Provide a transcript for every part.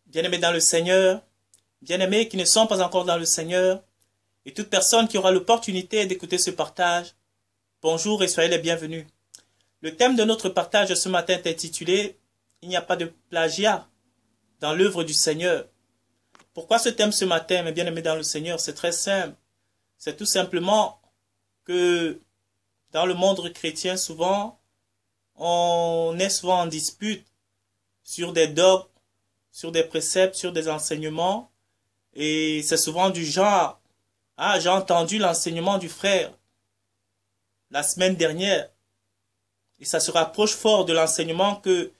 Bien-aimés dans le Seigneur, bien-aimés qui ne sont pas encore dans le Seigneur, et toute personne qui aura l'opportunité d'écouter ce partage, bonjour et soyez les bienvenus. Le thème de notre partage ce matin est intitulé « Il n'y a pas de plagiat dans l'œuvre du Seigneur ». Pourquoi ce thème ce matin, mes bien-aimés dans le Seigneur? C'est très simple. C'est tout simplement que dans le monde chrétien, souvent, on est souvent en dispute sur des dogmes, sur des préceptes, sur des enseignements. Et c'est souvent du genre, ah, j'ai entendu l'enseignement du frère la semaine dernière. Et ça se rapproche fort de l'enseignement que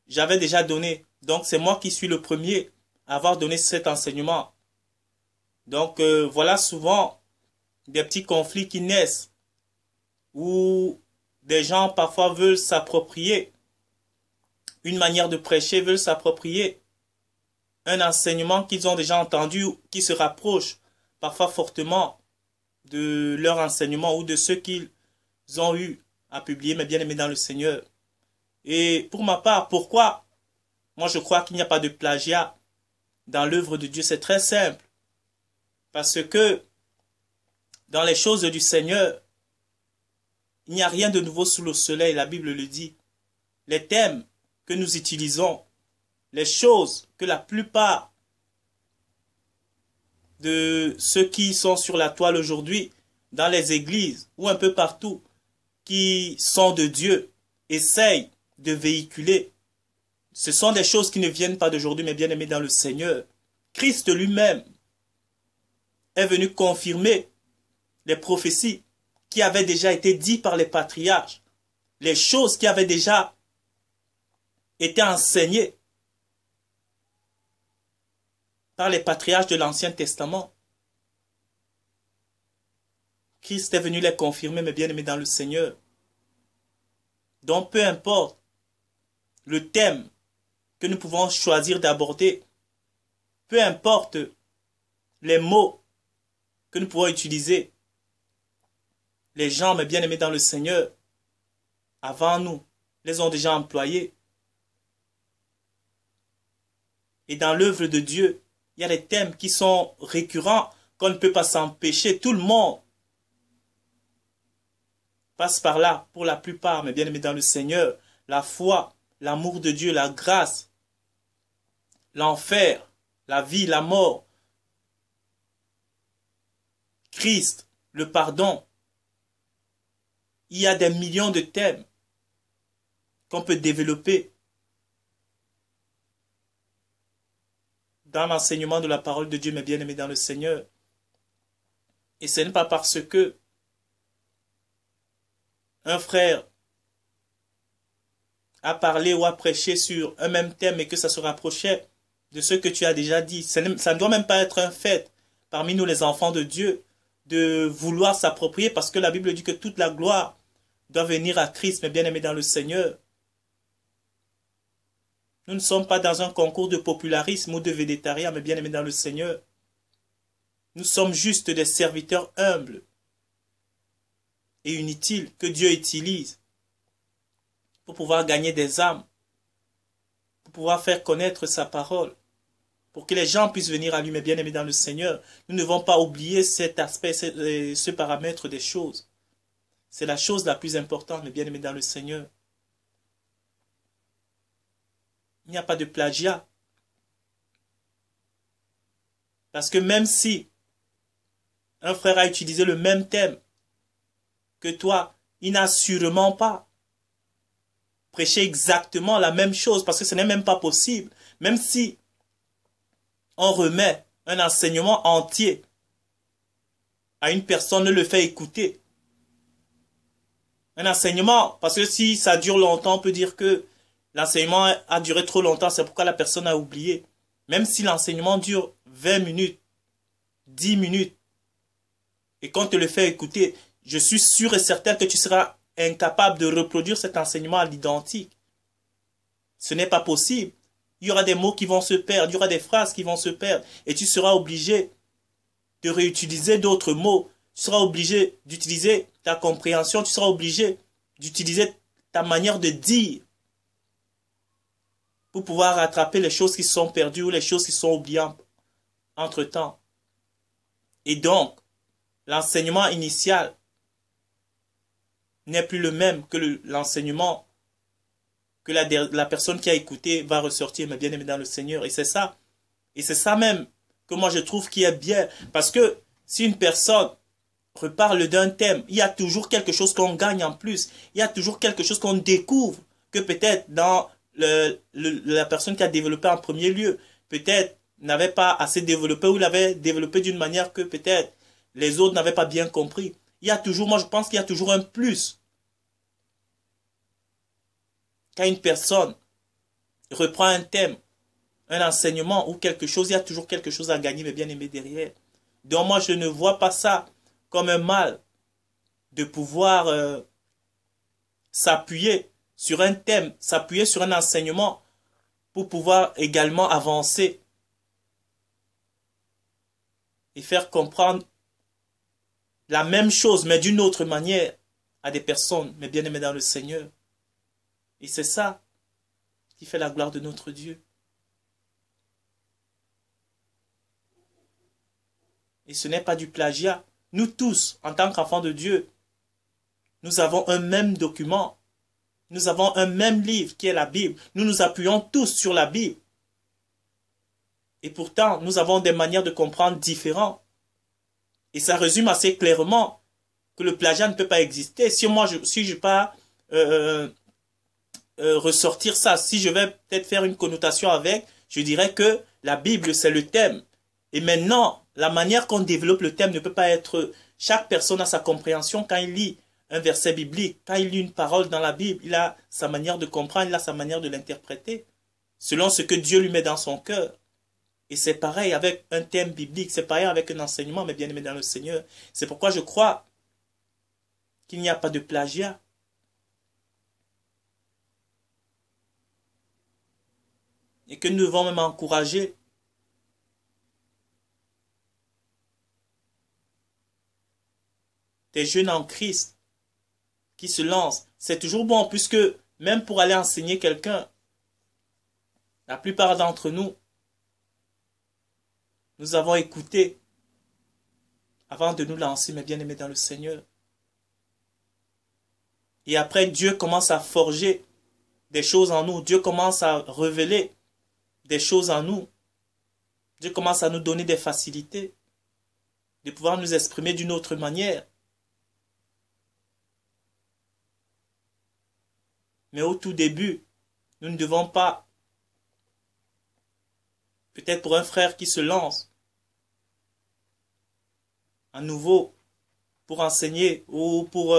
j'avais déjà donné. Donc c'est moi qui suis le premier à avoir donné cet enseignement. Donc voilà souvent des petits conflits qui naissent où des gens parfois veulent s'approprier une manière de prêcher, veulent s'approprier un enseignement qu'ils ont déjà entendu, qui se rapproche parfois fortement de leur enseignement ou de ce qu'ils ont eu à publier, mes bien-aimés dans le Seigneur. Et pour ma part, pourquoi moi je crois qu'il n'y a pas de plagiat dans l'œuvre de Dieu? C'est très simple. Parce que dans les choses du Seigneur, il n'y a rien de nouveau sous le soleil, la Bible le dit. Les thèmes que nous utilisons, les choses que la plupart de ceux qui sont sur la toile aujourd'hui, dans les églises ou un peu partout, qui sont de Dieu, essayent de véhiculer. Ce sont des choses qui ne viennent pas d'aujourd'hui, mais bien aimés dans le Seigneur. Christ lui-même est venu confirmer les prophéties qui avaient déjà été dites par les patriarches, les choses qui avaient déjà été enseignées par les patriarches de l'Ancien Testament. Christ est venu les confirmer, mes bien-aimés dans le Seigneur. Donc peu importe le thème que nous pouvons choisir d'aborder, peu importe les mots que nous pouvons utiliser, les gens, mes bien-aimés dans le Seigneur, avant nous, les ont déjà employés. Et dans l'œuvre de Dieu, il y a des thèmes qui sont récurrents, qu'on ne peut pas s'empêcher. Tout le monde passe par là, pour la plupart, mes bien-aimés dans le Seigneur. La foi, l'amour de Dieu, la grâce, l'enfer, la vie, la mort, Christ, le pardon. Il y a des millions de thèmes qu'on peut développer dans l'enseignement de la parole de Dieu, mes bien-aimés dans le Seigneur. Et ce n'est pas parce que un frère a parlé ou a prêché sur un même thème et que ça se rapprochait de ce que tu as déjà dit. Ça ne doit même pas être un fait parmi nous les enfants de Dieu de vouloir s'approprier, parce que la Bible dit que toute la gloire doit venir à Christ, mes bien-aimés dans le Seigneur. Nous ne sommes pas dans un concours de popularisme ou de végétariat, mes bien-aimés dans le Seigneur. Nous sommes juste des serviteurs humbles et inutiles que Dieu utilise pour pouvoir gagner des âmes, pour pouvoir faire connaître sa parole, pour que les gens puissent venir à lui, mes bien-aimés dans le Seigneur. Nous ne devons pas oublier cet aspect, ce paramètre des choses. C'est la chose la plus importante, mes bien-aimés dans le Seigneur. Il n'y a pas de plagiat. Parce que même si un frère a utilisé le même thème que toi, il n'a sûrement pas prêché exactement la même chose, parce que ce n'est même pas possible. Même si on remet un enseignement entier à une personne, ne le fait écouter. Un enseignement, parce que si ça dure longtemps, on peut dire que l'enseignement a duré trop longtemps, c'est pourquoi la personne a oublié. Même si l'enseignement dure 20 minutes, 10 minutes, et qu'on te le fait écouter, je suis sûr et certain que tu seras incapable de reproduire cet enseignement à l'identique. Ce n'est pas possible. Il y aura des mots qui vont se perdre, il y aura des phrases qui vont se perdre, et tu seras obligé de réutiliser d'autres mots. Tu seras obligé d'utiliser ta compréhension, tu seras obligé d'utiliser ta manière de dire. pour pouvoir rattraper les choses qui sont perdues ou les choses qui sont oubliées entre-temps. Et donc, l'enseignement initial n'est plus le même que l'enseignement que la personne qui a écouté va ressortir, mais bien aimé dans le Seigneur. Et c'est ça. Et c'est ça même que moi je trouve qui est bien. Parce que si une personne reparle d'un thème, il y a toujours quelque chose qu'on gagne en plus. Il y a toujours quelque chose qu'on découvre que peut-être dans la personne qui a développé en premier lieu, peut-être n'avait pas assez développé ou l'avait développé d'une manière que peut-être les autres n'avaient pas bien compris. Il y a toujours, moi je pense qu'il y a toujours un plus. Quand une personne reprend un thème, un enseignement ou quelque chose, il y a toujours quelque chose à gagner, mais bien aimé derrière. Donc moi je ne vois pas ça comme un mal de pouvoir s'appuyer sur un thème, s'appuyer sur un enseignement pour pouvoir également avancer et faire comprendre la même chose, mais d'une autre manière à des personnes, mais bien aimées dans le Seigneur. Et c'est ça qui fait la gloire de notre Dieu. Et ce n'est pas du plagiat. Nous tous, en tant qu'enfants de Dieu, nous avons un même document. Nous avons un même livre qui est la Bible. Nous nous appuyons tous sur la Bible. Et pourtant, nous avons des manières de comprendre différentes. Et ça résume assez clairement que le plagiat ne peut pas exister. Si je pas ressortir ça, si je vais peut-être faire une connotation avec, je dirais que la Bible, c'est le thème. Et maintenant, la manière qu'on développe le thème ne peut pas être... Chaque personne a sa compréhension quand il lit un verset biblique, quand il lit une parole dans la Bible, il a sa manière de comprendre, il a sa manière de l'interpréter, selon ce que Dieu lui met dans son cœur. Et c'est pareil avec un thème biblique, c'est pareil avec un enseignement, mais bien aimé dans le Seigneur. C'est pourquoi je crois qu'il n'y a pas de plagiat. Et que nous devons même encourager des jeunes en Christ qui se lancent. C'est toujours bon, puisque même pour aller enseigner quelqu'un, la plupart d'entre nous, nous avons écouté avant de nous lancer, mais bien aimés dans le Seigneur. Et après, Dieu commence à forger des choses en nous. Dieu commence à révéler des choses en nous. Dieu commence à nous donner des facilités, de pouvoir nous exprimer d'une autre manière. Mais au tout début, nous ne devons pas, peut-être pour un frère qui se lance, à nouveau, pour enseigner ou pour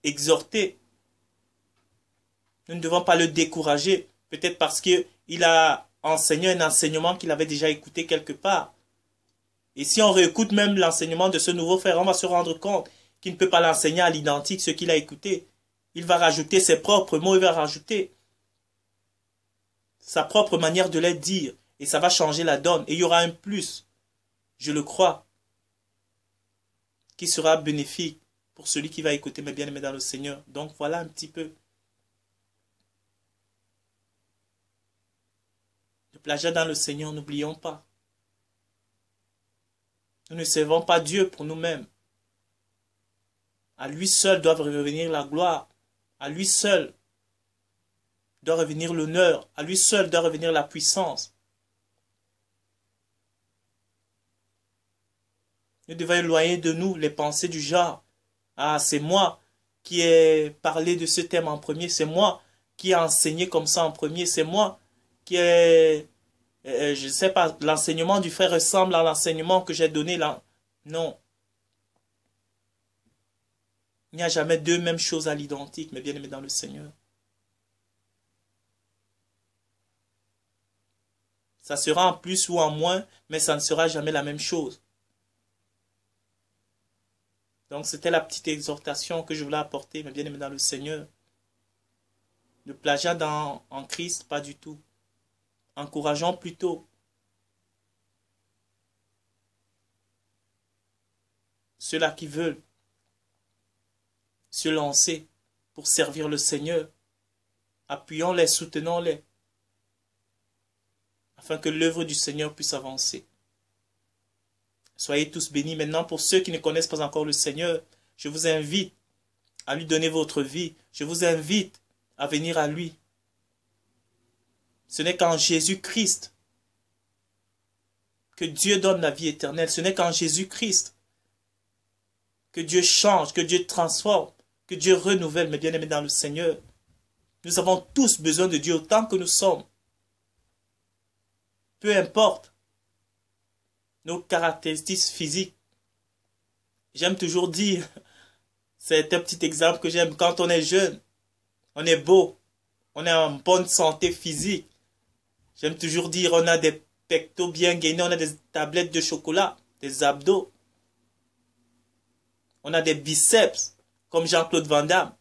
exhorter, nous ne devons pas le décourager, peut-être parce qu'il a enseigné un enseignement qu'il avait déjà écouté quelque part. Et si on réécoute même l'enseignement de ce nouveau frère, on va se rendre compte qu'il ne peut pas l'enseigner à l'identique ce qu'il a écouté. Il va rajouter ses propres mots, il va rajouter sa propre manière de les dire. Et ça va changer la donne. Et il y aura un plus, je le crois, qui sera bénéfique pour celui qui va écouter mes bien-aimés dans le Seigneur. Donc voilà un petit peu. Le plagiat dans le Seigneur, n'oublions pas. Nous ne servons pas Dieu pour nous-mêmes. À lui seul doit revenir la gloire. À lui seul doit revenir l'honneur. À lui seul doit revenir la puissance. Nous devons éloigner de nous les pensées du genre. Ah, c'est moi qui ai parlé de ce thème en premier. C'est moi qui ai enseigné comme ça en premier. C'est moi qui ai... je ne sais pas, l'enseignement du frère ressemble à l'enseignement que j'ai donné là. Non. Il n'y a jamais deux mêmes choses à l'identique, mais bien aimé dans le Seigneur. Ça sera en plus ou en moins, mais ça ne sera jamais la même chose. Donc c'était la petite exhortation que je voulais apporter, mais bien aimé dans le Seigneur. Le plagiat en Christ, pas du tout. Encourageons plutôt ceux-là qui veulent se lancer pour servir le Seigneur. Appuyons-les, soutenons-les. afin que l'œuvre du Seigneur puisse avancer. Soyez tous bénis. Maintenant, pour ceux qui ne connaissent pas encore le Seigneur, je vous invite à lui donner votre vie. Je vous invite à venir à lui. Ce n'est qu'en Jésus-Christ que Dieu donne la vie éternelle. Ce n'est qu'en Jésus-Christ que Dieu change, que Dieu transforme, que Dieu renouvelle, mes bien-aimés dans le Seigneur. Nous avons tous besoin de Dieu autant que nous sommes. Peu importe nos caractéristiques physiques. J'aime toujours dire, c'est un petit exemple que j'aime, quand on est jeune, on est beau, on est en bonne santé physique. J'aime toujours dire, on a des pectoraux bien gainés, on a des tablettes de chocolat, des abdos. On a des biceps, comme Jean-Claude Van Damme.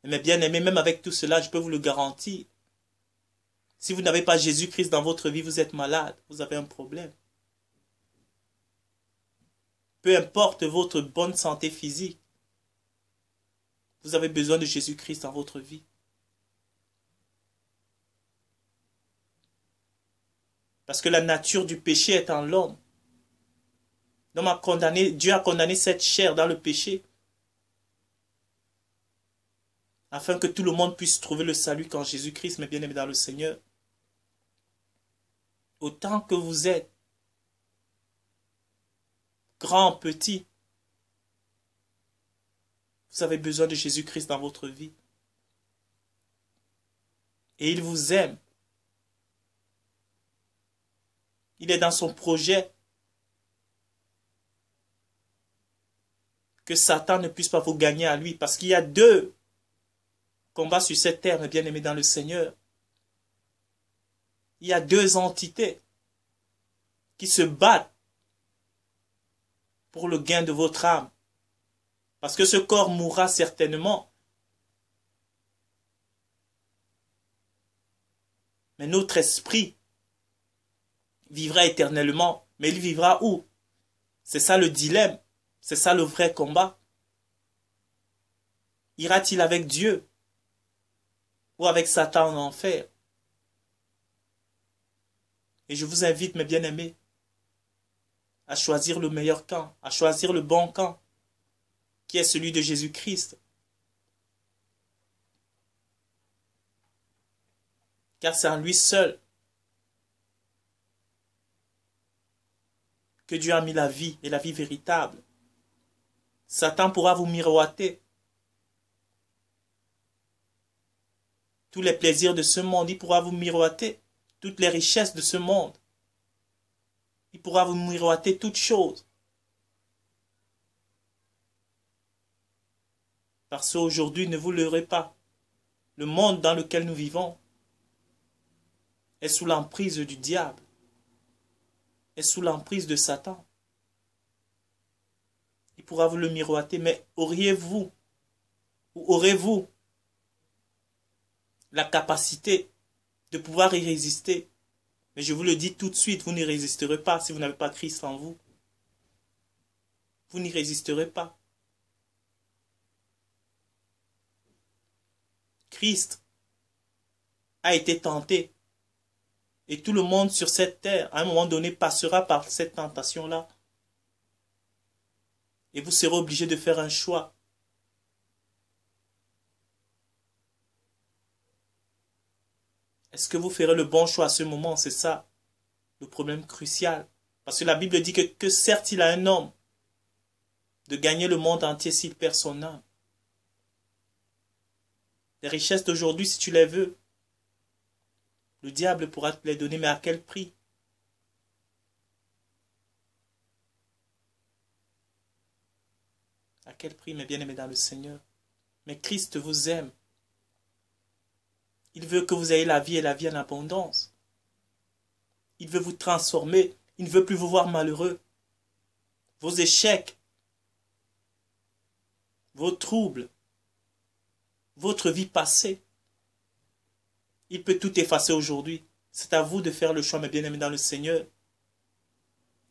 Mais bien aimé, même avec tout cela, je peux vous le garantir. Si vous n'avez pas Jésus-Christ dans votre vie, vous êtes malade, vous avez un problème. Peu importe votre bonne santé physique, vous avez besoin de Jésus-Christ dans votre vie. Parce que la nature du péché est en l'homme. Dieu a condamné cette chair dans le péché, afin que tout le monde puisse trouver le salut quand Jésus-Christ, mes bien-aimés dans le Seigneur. Autant que vous êtes, grand, petit, vous avez besoin de Jésus-Christ dans votre vie. Et il vous aime. Il est dans son projet. Que Satan ne puisse pas vous gagner à lui. Parce qu'il y a deux combats sur cette terre, mes bien-aimés dans le Seigneur. Il y a deux entités qui se battent pour le gain de votre âme. Parce que ce corps mourra certainement. Mais notre esprit vivra éternellement. Mais il vivra où? C'est ça le dilemme. C'est ça le vrai combat. Ira-t-il avec Dieu ou avec Satan en enfer? Et je vous invite, mes bien-aimés, à choisir le meilleur camp, à choisir le bon camp, qui est celui de Jésus-Christ. Car c'est en lui seul que Dieu a mis la vie et la vie véritable. Satan pourra vous miroiter tous les plaisirs de ce monde. Il pourra vous miroiter toutes les richesses de ce monde. Il pourra vous miroiter toutes choses. Parce qu'aujourd'hui, ne vous leurrez pas. Le monde dans lequel nous vivons est sous l'emprise du diable, est sous l'emprise de Satan. Il pourra vous le miroiter, mais auriez-vous la capacité de pouvoir y résister? Mais je vous le dis tout de suite, vous n'y résisterez pas si vous n'avez pas Christ en vous. Vous n'y résisterez pas. Christ a été tenté. Et tout le monde sur cette terre, à un moment donné, passera par cette tentation-là. Et vous serez obligé de faire un choix. Est-ce que vous ferez le bon choix à ce moment? C'est ça le problème crucial. Parce que la Bible dit que sert-il à un homme de gagner le monde entier s'il perd son âme? Les richesses d'aujourd'hui, si tu les veux, le diable pourra te les donner, mais à quel prix? À quel prix, mes bien-aimés dans le Seigneur? Mais Christ vous aime. Il veut que vous ayez la vie et la vie en abondance. Il veut vous transformer. Il ne veut plus vous voir malheureux. Vos échecs, vos troubles, votre vie passée, il peut tout effacer aujourd'hui. C'est à vous de faire le choix, mes bien-aimés dans le Seigneur.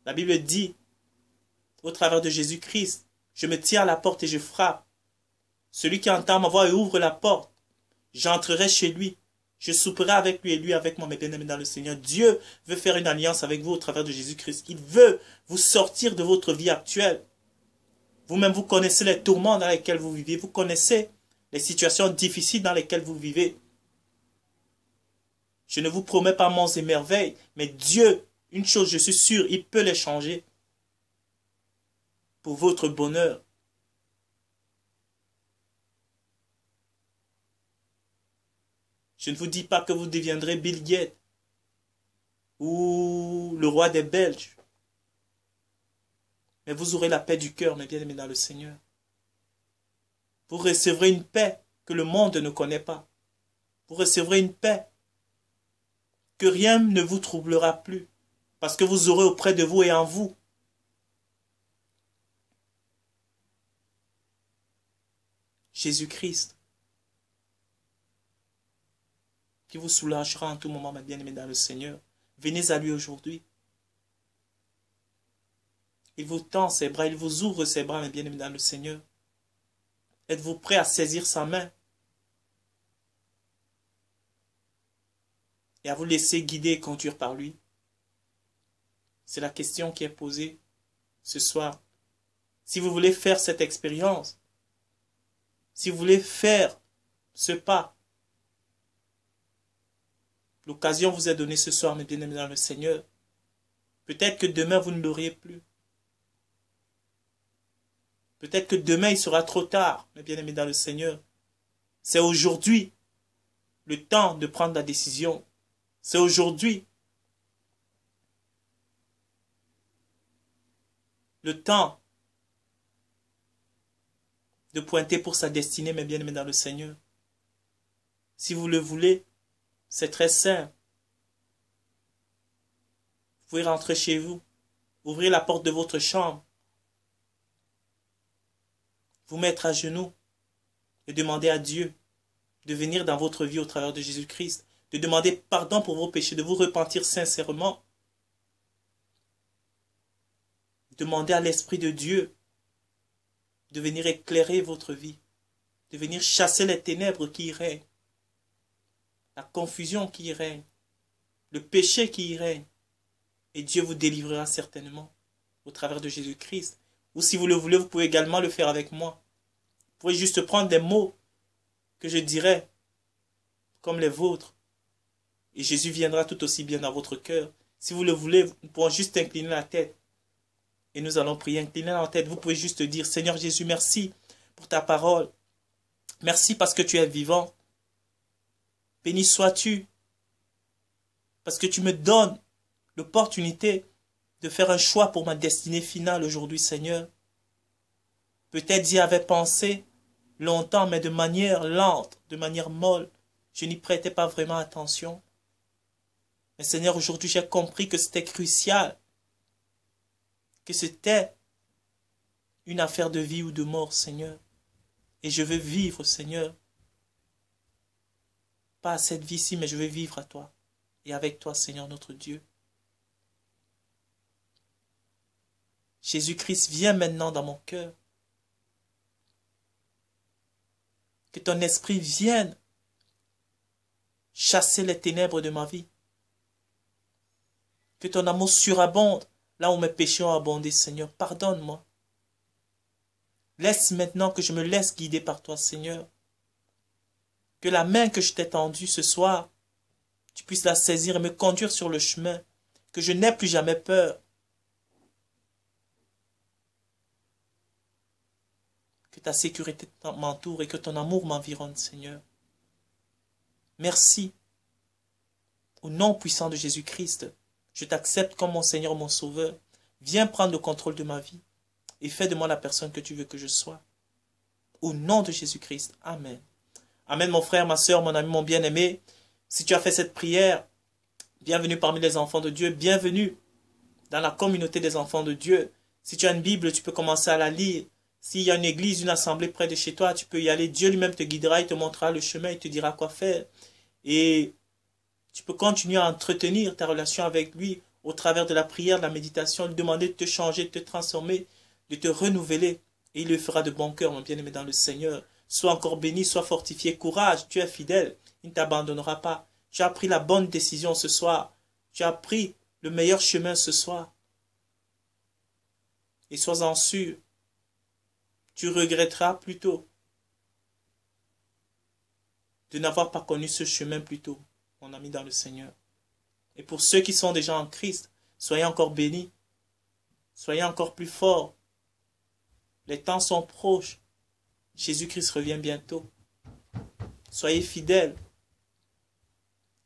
La Bible dit, au travers de Jésus-Christ, je me tiens à la porte et je frappe. Celui qui entend ma voix et ouvre la porte, j'entrerai chez lui Je souperai avec lui et lui avec moi, mes bien-aimés dans le Seigneur. Dieu veut faire une alliance avec vous au travers de Jésus-Christ. Il veut vous sortir de votre vie actuelle. Vous-même, vous connaissez les tourments dans lesquels vous vivez. Vous connaissez les situations difficiles dans lesquelles vous vivez. Je ne vous promets pas monts et merveilles, mais Dieu, une chose, je suis sûr, il peut les changer pour votre bonheur. Je ne vous dis pas que vous deviendrez Bill Gates ou le roi des Belges. Mais vous aurez la paix du cœur, mes bien-aimés dans le Seigneur. Vous recevrez une paix que le monde ne connaît pas. Vous recevrez une paix que rien ne vous troublera plus. Parce que vous aurez auprès de vous et en vous Jésus-Christ, qui vous soulagera en tout moment, mes bien-aimés dans le Seigneur. Venez à lui aujourd'hui. Il vous tend ses bras, il vous ouvre ses bras, mes bien-aimés dans le Seigneur. Êtes-vous prêt à saisir sa main et à vous laisser guider et conduire par lui? C'est la question qui est posée ce soir. Si vous voulez faire cette expérience, si vous voulez faire ce pas, l'occasion vous est donnée ce soir, mes bien-aimés dans le Seigneur. Peut-être que demain, vous ne l'auriez plus. Peut-être que demain, il sera trop tard, mes bien-aimés dans le Seigneur. C'est aujourd'hui le temps de prendre la décision. C'est aujourd'hui le temps de pointer pour sa destinée, mes bien-aimés dans le Seigneur. Si vous le voulez, c'est très simple. Vous pouvez rentrer chez vous, ouvrir la porte de votre chambre, vous mettre à genoux et demander à Dieu de venir dans votre vie au travers de Jésus-Christ, de demander pardon pour vos péchés, de vous repentir sincèrement. Demandez à l'Esprit de Dieu de venir éclairer votre vie, de venir chasser les ténèbres qui y règnent, la confusion qui y règne, le péché qui y règne. Et Dieu vous délivrera certainement au travers de Jésus-Christ. Ou si vous le voulez, vous pouvez également le faire avec moi. Vous pouvez juste prendre des mots que je dirais comme les vôtres. Et Jésus viendra tout aussi bien dans votre cœur. Si vous le voulez, nous pourrons juste incliner la tête. Et nous allons prier, incliner la tête. Vous pouvez juste dire, Seigneur Jésus, merci pour ta parole. Merci parce que tu es vivant. Béni sois-tu. Parce que tu me donnes l'opportunité de faire un choix pour ma destinée finale aujourd'hui, Seigneur. Peut-être j'y avais pensé longtemps, mais de manière lente, de manière molle. Je n'y prêtais pas vraiment attention. Mais Seigneur, aujourd'hui, j'ai compris que c'était crucial, que c'était une affaire de vie ou de mort, Seigneur. Et je veux vivre, Seigneur. Pas à cette vie-ci, mais je veux vivre à toi. Et avec toi, Seigneur, notre Dieu. Jésus-Christ, viens maintenant dans mon cœur. Que ton esprit vienne chasser les ténèbres de ma vie. Que ton amour surabonde là où mes péchés ont abondé, Seigneur. Pardonne-moi. Laisse maintenant que je me laisse guider par toi, Seigneur. Que la main que je t'ai tendue ce soir, tu puisses la saisir et me conduire sur le chemin. Que je n'ai plus jamais peur. Que ta sécurité m'entoure et que ton amour m'environne, Seigneur. Merci. Au nom puissant de Jésus-Christ, je t'accepte comme mon Seigneur, mon Sauveur. Viens prendre le contrôle de ma vie et fais de moi la personne que tu veux que je sois. Au nom de Jésus-Christ. Amen. Amen, mon frère, ma soeur, mon ami, mon bien-aimé. Si tu as fait cette prière, bienvenue parmi les enfants de Dieu. Bienvenue dans la communauté des enfants de Dieu. Si tu as une Bible, tu peux commencer à la lire. S'il y a une église, une assemblée près de chez toi, tu peux y aller. Dieu lui-même te guidera, il te montrera le chemin, il te dira quoi faire. Et tu peux continuer à entretenir ta relation avec lui au travers de la prière, de la méditation, lui demander de te changer, de te transformer, de te renouveler. Et il le fera de bon cœur, mon bien-aimé dans le Seigneur. Sois encore béni, sois fortifié. Courage, tu es fidèle. Il ne t'abandonnera pas. Tu as pris la bonne décision ce soir. Tu as pris le meilleur chemin ce soir. Et sois-en sûr, tu regretteras plus tôt de n'avoir pas connu ce chemin plus tôt, mon ami dans le Seigneur. Et pour ceux qui sont déjà en Christ, soyez encore bénis. Soyez encore plus forts. Les temps sont proches. Jésus-Christ revient bientôt. Soyez fidèles.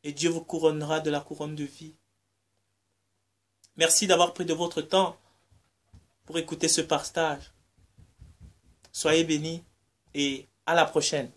Et Dieu vous couronnera de la couronne de vie. Merci d'avoir pris de votre temps pour écouter ce partage. Soyez bénis et à la prochaine.